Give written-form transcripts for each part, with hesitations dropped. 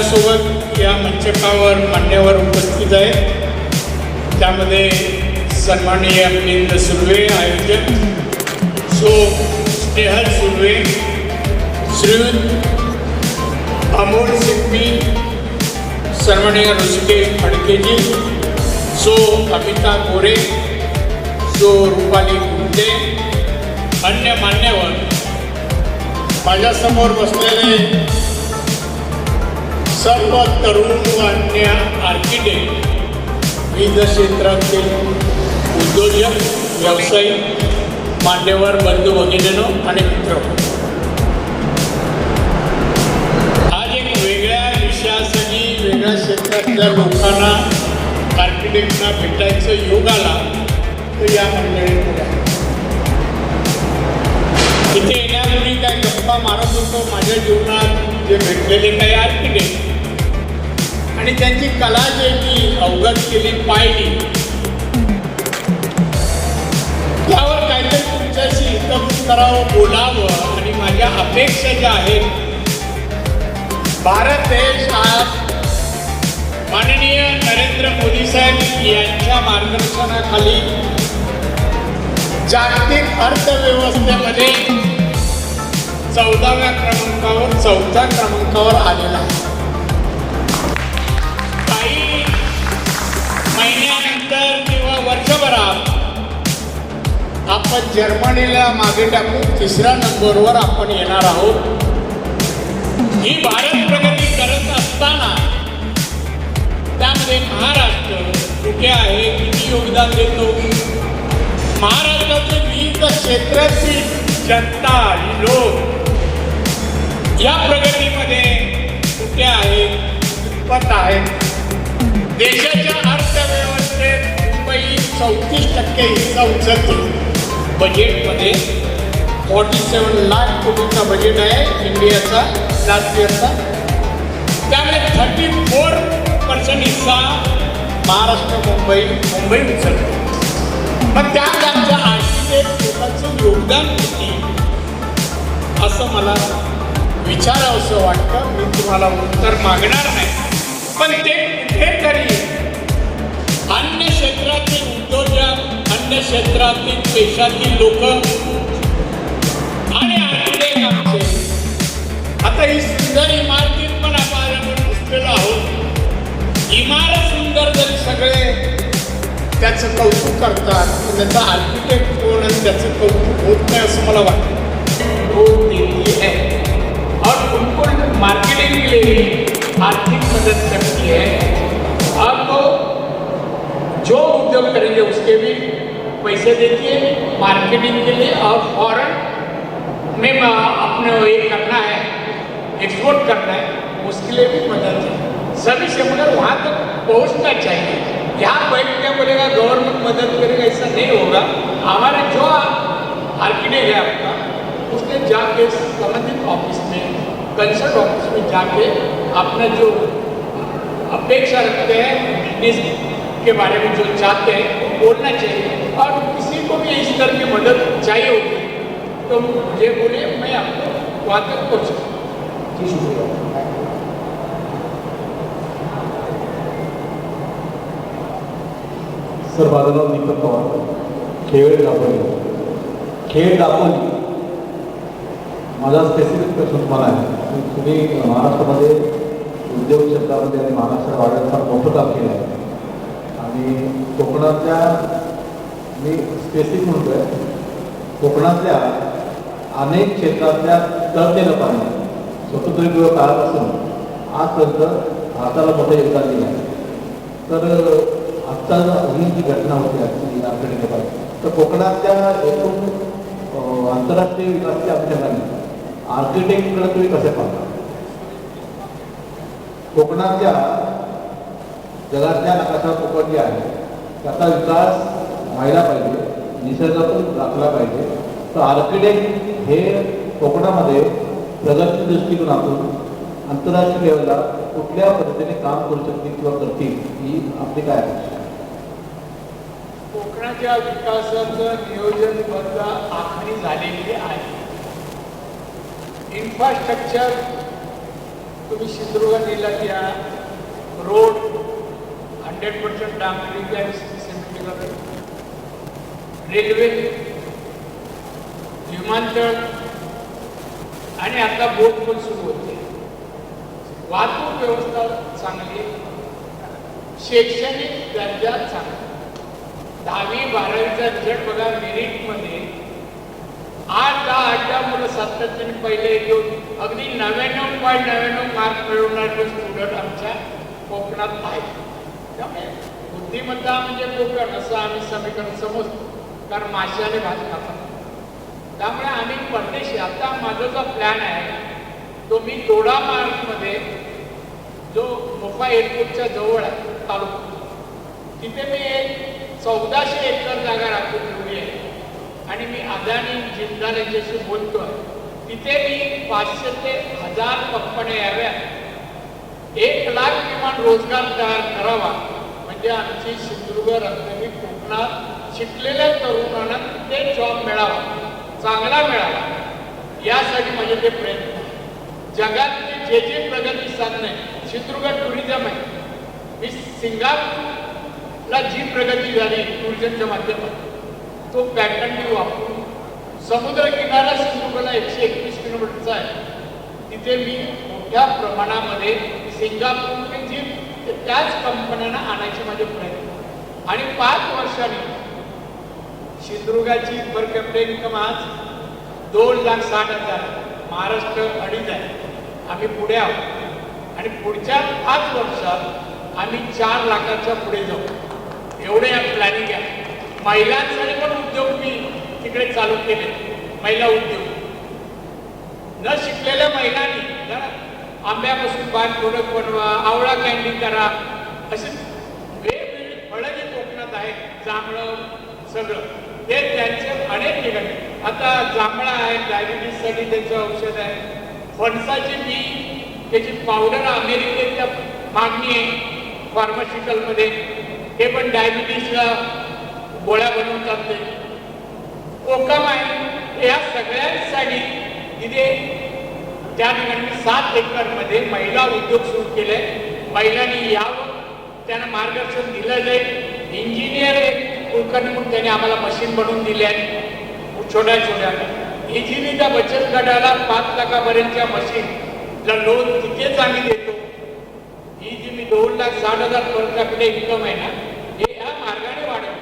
सोबत या मंचकावर मान्यवर उपस्थित आहे, त्यामध्ये सन्माननीय मिलिंद सुर्वे आयोजक, सो स्नेहल सुर्वे, श्रीयुत अमोल सिंघवी, सन्माननीय ऋषिकेश फडकेजी, सो अमिता गोरे, सो रुपाली गुंडे, अन्य मान्यवर, माझ्यासमोर बसलेले सर्व तरुण व अन्य आर्किटेक्ट, विविध क्षेत्रातील उद्योजक, व्यावसायिक, मान्यवर बंधू भगिनींनो आणि मित्र, आज एक वेगळ्या विषयासाठी वेगळ्या क्षेत्रातल्या लोकांना, आर्किटेक्टना भेटायचं योग आला तर या मंडळींमुळे इथे येण्यापूर्वी काय गप्पा मारत होतो माझ्या जीवनात जे भेटलेले काही आर्किटेक्ट आणि त्यांची कला जे मी अवगत केली, पाहिली, त्यावर काहीतरी तुमच्याशी हितगुज करावं, बोलावं आणि माझ्या अपेक्षा ज्या आहेत, भारत देश आज माननीय नरेंद्र मोदी साहेब यांच्या मार्गदर्शनाखाली जागतिक अर्थव्यवस्थेमध्ये 14व्या क्रमांकावर 4थ्या क्रमांकावर आलेला आहे. काही महिन्यानंतर किंवा वर्षभरात आपण जर्मनीला मागे टाकून 3ऱ्या नंबरवर आपण येणार आहोत. ही भारत प्रगती करत असताना त्यामध्ये महाराष्ट्र कुठे आहे, किती योगदान देतो, महाराष्ट्राचे विविध क्षेत्रातील जनता, लोक या प्रगतीमध्ये कुठे आहेत, कितपत आहेत. देशाच्या अर्थव्यवस्थेत मुंबई 34% हिस्सा उचलते. बजेटमध्ये 47 लाख कोटीचा बजेट आहे इंडियाचा, राष्ट्रीयचा. त्यामुळे 34% हिस्सा महाराष्ट्र, मुंबई उचलते. पण त्यात आमच्या आर्किटेक्ट लोकांचं योगदान किती असं मला विचारावंसं वाटतं. मी तुम्हाला उत्तर मागणार नाही, पण ते कुठेतरी अन्य क्षेत्रातील उद्योजक, अन्य क्षेत्रातील पेशातील लोक आणि आर्किटेक्ट आमचे, आता ही सुंदर इमारतीत पण आपण बसलेलो आहोत. इमारत सुंदर जरी सगळे त्याचं कौतुक करतात, पण त्याचा आर्किटेक्ट कोण आणि त्याचं कौतुक होत नाही असं मला वाटतं. वो देती है और उनको मार्केटिंग के लिए आर्थिक मदद करती है. अब जो उद्योग करेंगे उसके भी पैसे देती है मार्केटिंग के लिए, और फॉरेन में अपने ये करना है, एक्सपोर्ट करना है, उसके लिए भी मदद है. सभी से मगर वहाँ तक पहुँचना चाहिए. यहाँ बैठ के बोलेगा गवर्नमेंट मदद करेगा, ऐसा नहीं होगा. हमारे जो आर्किटेक्ट है आपका, उसने जाके संबंधित ऑफिस में, कंसल्ट ऑफिस में जाके अपना जो अपेक्षा रखते हैं, बिजनेस के बारे में जो चाहते हैं वो बोलना चाहिए. और किसी को भी इस तरह की मदद चाहिए होगी तो मुझे बोलिए, मैं आपको वहाँ तक पहुँचा. सर, माझं नाव दीपक पवार, खेळ दापोली. माझा स्पेसिफिक प्रश्न तुम्हाला आहे. तुम्ही महाराष्ट्रामध्ये उद्योग क्षेत्रामध्ये आणि महाराष्ट्र वाढत फार मोठं काम केलं आहे आणि कोकणातल्या, मी स्पेसिफिक म्हणतो आहे, कोकणातल्या अनेक क्षेत्रातल्या तळलेलं पाणी स्वतंत्र काळापासून आजपर्यंत भारताला मोठं योगदान दिलं आहे. तर आत्ता ही जी घटना होती आजची आर्किटेक्ट, तर कोकणातल्या एकूण आंतरराष्ट्रीय विकासाच्या अनुषंगाने आर्किटेक्टकडे तुम्ही कसे पाहता? कोकणातल्या जगातल्या नकाशा कोकण जे आहे त्याचा विकास व्हायला पाहिजे, निसर्ग पण राखला पाहिजे. तर आर्किटेक्ट हे कोकणामध्ये प्रगती दृष्टिकोनातून आंतरराष्ट्रीय लेवलला कुठल्या पद्धतीने काम करू शकतील किंवा करतील, ही आपली काय अपेक्षा? कोकणाच्या विकासाचं नियोजनबद्ध आखणी झालेली आहे. इन्फ्रास्ट्रक्चर तुम्ही सिंधुदुर्ग जिल्ह्यात या रोड 100% डांबरी आणि सिमेंट, रेल्वे, विमानतळ आणि आता बोट पण सुरू होते. वाहतूक व्यवस्था चांगली, शैक्षणिक दर्जा चांगला. 10वी-12वीचा रिझल्ट बघा, मेरिटमध्ये 8-10 मुलं सातत्याने पहिले घेऊन अगदी 99.99 मार्क मिळवणारे स्टुडंट आमच्या कोकणात आहेत. त्यामुळे बुद्धिमत्ता म्हणजे कोकण असं आम्ही समीकरण समजतो, कारण माशाने भात खातात. त्यामुळे आम्ही परदेशी, आता माझा जो प्लॅन आहे तो मी दोडा मार्गमध्ये, जो मोफा एअरपोर्टच्या जवळ आहे तालुका, तिथे मी एक 1400 एकर जागा राखून ठेवली आहे. आणि मी अदानी जिंदाल यांच्याशी बोलतोय. तिथे मी 500 ते 1000 कंपन्या याव्या, 1 लाख किमान रोजगार तयार करावा, म्हणजे आमची सिंधुदुर्ग रत्नागिरी कोकणात शिकलेल्या तरुणांना ते जॉब मिळावा, चांगला मिळावा, यासाठी माझे ते प्रयत्न आहे. जगातली जे प्रगती साधन आहे, सिंधुदुर्ग टुरिझम आहे. मी सिंगापूरला जी प्रगती झाली टुरिझमच्या माध्यमातून, तो पॅटर्न मी वापरून समुद्र किनारा सिंधुदुर्गला 121 किलोमीटरचा आहे. तिथे मी मोठ्या प्रमाणामध्ये सिंगापूरची जी त्याच कंपन्यांना आणायचे माझे प्रयत्न. आणि 5 वर्षांनी सिंधुदुर्गाची पर कॅपिटा इन्कम आज 2,60,000, महाराष्ट्र 2.5 आहे. आम्ही पुढे आहोत आणि पुढच्या 5 वर्षात आम्ही 4 लाखाच्या पुढे जाऊ, एवढे या प्लॅनिंग आहे. महिलांसाठी पण उद्योग मी तिकडे चालू केले, महिला उद्योग. न शिकलेल्या महिलांनी आंब्यापासून बाग प्रोडक्ट बनवा, आवळा कॅन्डी करा, असे वेगवेगळी फळं जे कोकणात आहेत, जांभळं सगळं, ते त्यांचे अनेक ठिकाणी. आता जांभळा आहे, डायबिटीजसाठी त्याचं औषध आहे. फणसाची बी, त्याची पावडर अमेरिकेच्या मागणी आहे फार्मास्युटिकलमध्ये, हे पण डायबिटीजला गोळ्या बनवतात. ते कोकम आहे. या सगळ्यांसाठी तिथे त्या ठिकाणी 7 एकरमध्ये महिला उद्योग सुरू केले. महिलांनी यावं, त्यांना मार्गदर्शन दिलं जाईल. इंजिनियर कुलकर्णी म्हणून त्यांनी आम्हाला मशीन बनवून दिले आहे छोट्या छोट्या. इझिलीच्या बचत गटाला 5 लाखापर्यंतच्या मशीनला लोन तिथेच आम्ही देतो. ही जी मी 2,60,000 पर कॅपिटा इन्कम आहे ना, हे या मार्गाने वाढेल.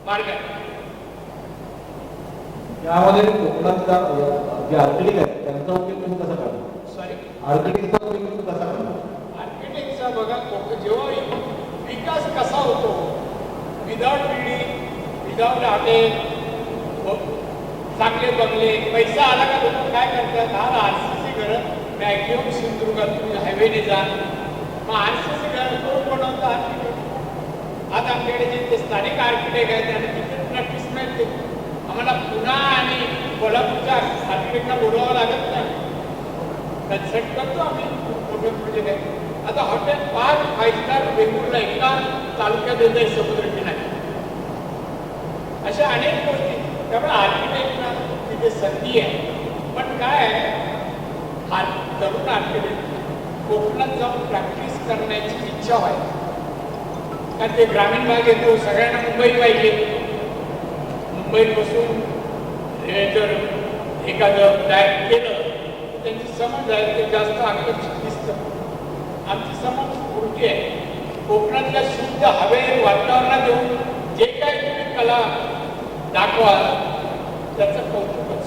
मार्गाने यामध्ये कोकणातल्या जे आर्किटेक्ट आहेत त्यांचा उपयोग तुम्ही कसा करता? सॉरी, आर्किटेक्टचा उपयोग कसा करता? आर्किटेक्टचा बघा, जेव्हा विकास कसा होतो, विदाउट बिल्डिंग, विदाउट हॉटेल, चांगले बंगले, पैसा आला का लोक काय करतात? हा RCC घरं मॅक्झिमम सिंधुदुर्गात तुम्ही हायवेने जा, मग RCC घर कोण बनवतं? आर्किटेक्ट. आज आमच्याकडे जे ते स्थानिक आर्किटेक्ट आहेत त्यांना तिथे प्रॅक्टिस मिळते. आम्हाला पुणा आणि कोल्हापूरच्या आर्किटेक्टला बोलवावं लागत नाही, कन्सल्ट करतो आम्ही मोठे प्रोजेक्ट आहे. आता हॉटेल 5 स्टार वेंगुर्ला एका तालुक्यात येत आहे समुद्र किनारी. अशा अनेक गोष्टी. त्यामुळे आर्किटेक्टला तिथे संधी आहे. पण काय आहे, तरुण आर्किटेक्ट कोकणात जाऊन प्रॅक्टिस करण्याची इच्छा व्हायची. कारण ते ग्रामीण भाग येतो, सगळ्यांना मुंबई पाहिजे. मुंबईत बसून जर एखादं डायरेक्ट केलं तर त्यांची समज आहे ते जास्त आकर्षित दिसतं. आमची समज पूर्ती आहे. कोकणातल्या शुद्ध हवेत वातावरणात येऊन जे काय तुम्ही कला दाखवा त्याचं कौतुकच.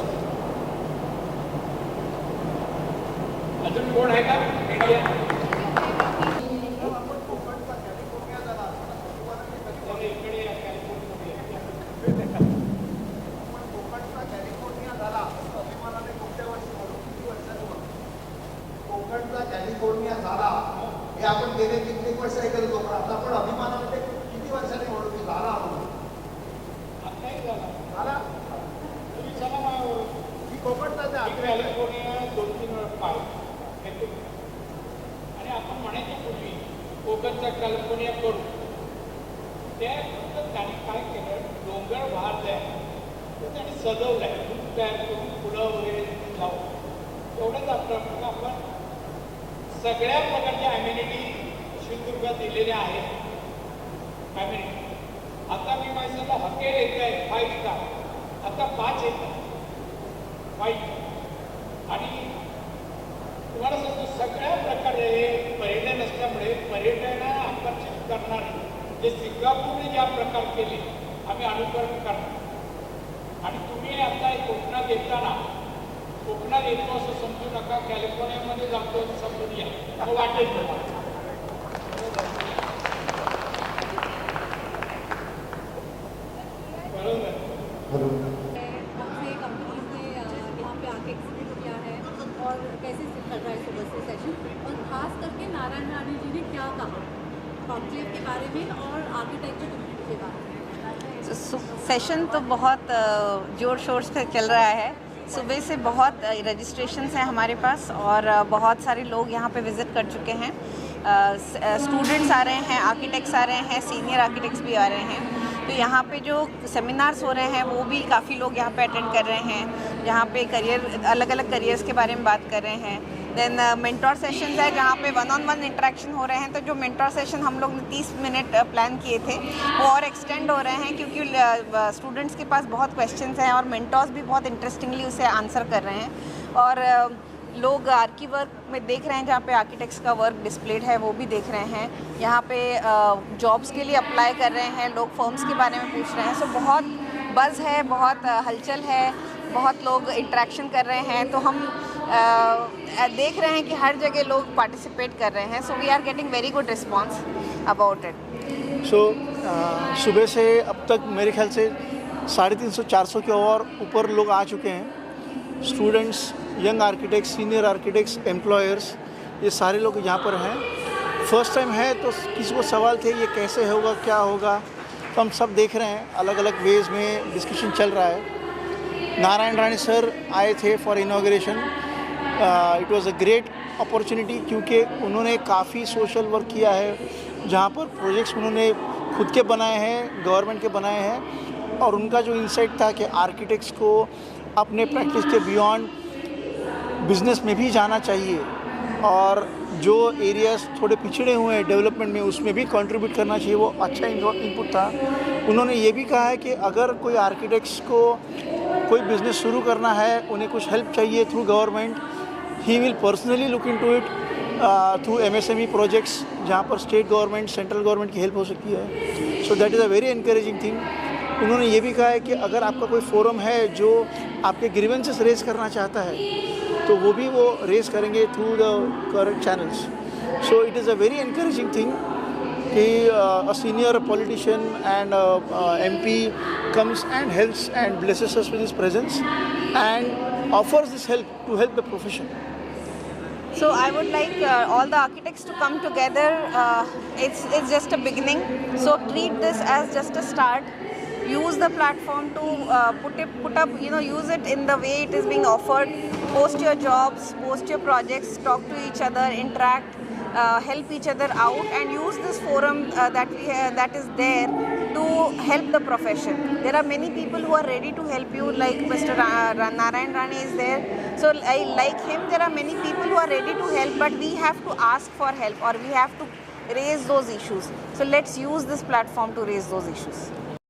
अजून कोण आहे का मीडिया? कॅलिफोर्निया झाला हे आपण गेले कित्येक वर्ष ऐकत होतो, पण आता आपण अभिमानाने किती वर्षांनी म्हणू की झाला म्हणून. झाला तुम्ही चला मी कोकणचाच आहे. कॅलिफोर्निया 2-3 वेळा पाहिजे आणि आपण म्हणायच्या पूर्वी कोकणचा कॅलिफोर्निया करू. त्या फक्त त्यांनी काय केलं, डोंगर वाहत आहे तर त्यांनी सजवलं आहे, तयार करून फुलं वगैरे लावून. एवढंच आपलं आपण सगळ्या प्रकारच्या ॲम्युनिटी सिंधुदुर्गात दिलेल्या आहेत. ॲम्युनिटी आता मी माझ्याला हॉटेल येत आहे 5 स्टार, आता 5 येतात 5. आणि तुम्हाला सांगतो सगळ्या प्रकारे पर्यटन असल्यामुळे पर्यटनाला आकर्षित करणारे जे सिंगापूरने ज्या प्रकार केले आम्ही अनुकरण करणार. आणि तुम्ही आता कोकणात येताना कोकणात येतो असं समजू नका, कॅलिफोर्नियामध्ये जातो असं समजून या, मग वाटेल तुम्हाला. बरोबर. कौन से कंपनीज ने यहाँ पे आके एक्सप्लेन किया है और कैसे चल रहा है सुबह से सेशन, और ख़ास करके नारायण राणी जी ने क्या कहा कॉन्क्लेव के बारे में और आर्किटेक्चर कम्युनिटी के बारे में. सेशन तो बहुत ज़ोर शोर से चल रहा है. सुबह से बहुत रजिस्ट्रेशंस हैं हमारे पास और बहुत सारे लोग यहाँ पे विज़िट कर चुके हैं. स्टूडेंट्स आ रहे हैं, आर्किटेक्ट्स आ रहे हैं, सीनियर आर्किटेक्ट्स भी आ रहे हैं. तो यहाँ पे जो सेमिनार्स हो रहे हैं वो भी काफ़ी लोग यहाँ पे अटेंड कर रहे हैं, जहाँ पे करियर अलग अलग करियर्स के बारे में बात कर रहे हैं. देन मेंटोर सेशंस है जहाँ पे 1-on-1 इंटरेक्शन हो रहे हैं. तो जो मेंटोर सेशन हम लोग ने 30 मिनट प्लान किए थे वो और एक्सटेंड हो रहे हैं क्योंकि स्टूडेंट्स के पास बहुत क्वेश्चंस हैं और मेंटोर्स भी बहुत इंटरेस्टिंगली उसे आंसर कर रहे हैं. और लोग आर्की वर्क में देख रहे हैं, जहाँ पे आर्किटेक्ट्स का वर्क डिस्प्लेड है वो भी देख रहे हैं. यहाँ पे जॉब्स के लिए अप्लाई कर रहे हैं लोग, फर्म्स के बारे में पूछ रहे हैं. सो बहुत बज़ है, बहुत हलचल है, बहुत लोग इंटरेक्शन कर रहे हैं. तो हम देख रहे हैं कि हर जगह लोग पार्टिसिपेट कर रहे हैं. So we are getting very good response about it. So सुबह से अब तक मेरे ख्याल से 350-400 के और ऊपर लोग आ चुके हैं. Students, young architects, senior architects, employers, ये सारे लोग यहाँ पर हैं. फर्स्ट टाइम है तो किसी को सवाल थे ये कैसे होगा, क्या होगा, तो हम सब देख रहे हैं. अलग अलग वेज में डिस्कशन चल रहा है. नारायण राणी सर आए थे for inauguration. It was a great opportunity क्योंकि उन्होंने काफ़ी सोशल वर्क किया है, जहाँ पर प्रोजेक्ट्स उन्होंने खुद के बनाए हैं, गवर्नमेंट के बनाए हैं. और उनका जो इंसाइट था कि आर्किटेक्ट्स को अपने प्रैक्टिस के बियॉन्ड बिजनेस में भी जाना चाहिए और जो एरियाज़ थोड़े पिछड़े हुए हैं डेवलपमेंट में उसमें भी कंट्रीब्यूट करना चाहिए, वो अच्छा इनपुट था. उन्होंने ये भी कहा है कि अगर कोई आर्किटेक्ट्स को कोई बिज़नेस शुरू करना है, उन्हें कुछ हेल्प चाहिए through government, he will personally look into it through MSME projects जहाँ पर स्टेट गवर्नमेंट, सेंट्रल गवर्नमेंट की हेल्प हो सकती है. So that is a very encouraging thing. उन्होंने ये भी कहा है कि अगर आपका कोई फोरम है जो आपके ग्रीवेंसेस रेज करना चाहता है तो वो भी वो रेज करेंगे through the correct channels. So it is a very encouraging thing कि a senior politician and MP comes and helps and blesses us with his presence and offers this help to help the profession. So I would like all the architects to come together. It's just a beginning. So treat this as just a start. Use the platform to put up, use it in the way it is being offered. Post your jobs, post your projects, talk to each other, interact, help each other out, and use this forum that is there to help the profession. There are many people who are ready to help you, like Mr. Narayan Rani is there. So like him, there are many people who are ready to help, but we have to ask for help or we have to raise those issues. So let's use this platform to raise those issues.